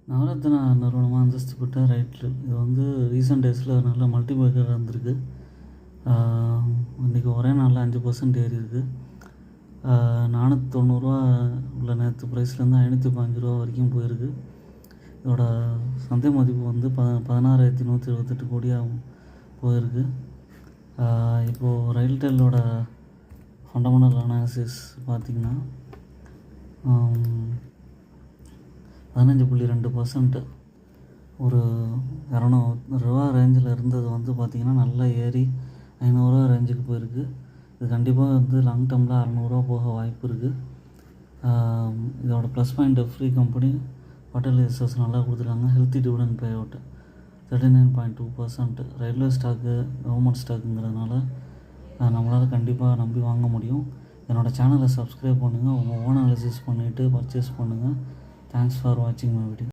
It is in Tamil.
நவரத்னா நிறுவனமாக அந்தஸ்து பெற்ற ரைட்ரு இது வந்து ரீசெண்ட் டேஸில் நல்ல மல்டிபேக்கர் இருந்திருக்கு. இன்றைக்கி ஒரே நாளில் 5% ஏறி இருக்குது. 490 உள்ள நேற்று ப்ரைஸ்லேருந்து 515 வரைக்கும் போயிருக்கு. இதோட சந்தை மதிப்பு வந்து 16,178 கோடியாக போயிருக்கு. இப்போது ரயில்டெல்லோட ஃபண்டமெண்டல் அனாலிசிஸ் பார்த்திங்கன்னா 15.2% ஒரு 200 ரேஞ்சில் இருந்தது வந்து பார்த்திங்கன்னா நல்லா ஏறி 500 ரேஞ்சுக்கு போயிருக்கு. இது கண்டிப்பாக வந்து லாங் டேர்மில் 600 போக வாய்ப்பு இருக்குது. இதோட plus point free company hotel reserves நல்லா கொடுத்துருக்காங்க. Healthy dividend pay out 39.2%. Railway stock government ஸ்டாக்குங்கிறதுனால நம்மளால் கண்டிப்பாக நம்பி வாங்க முடியும். என்னோடய சேனலை சப்ஸ்கிரைப் பண்ணுங்கள். உங்கள் ஓன் அனாலிசிஸ் பண்ணிவிட்டு பர்ச்சேஸ் பண்ணுங்கள். தேங்க்ஸ் ஃபார் வாட்சிங் மை வீடியோ.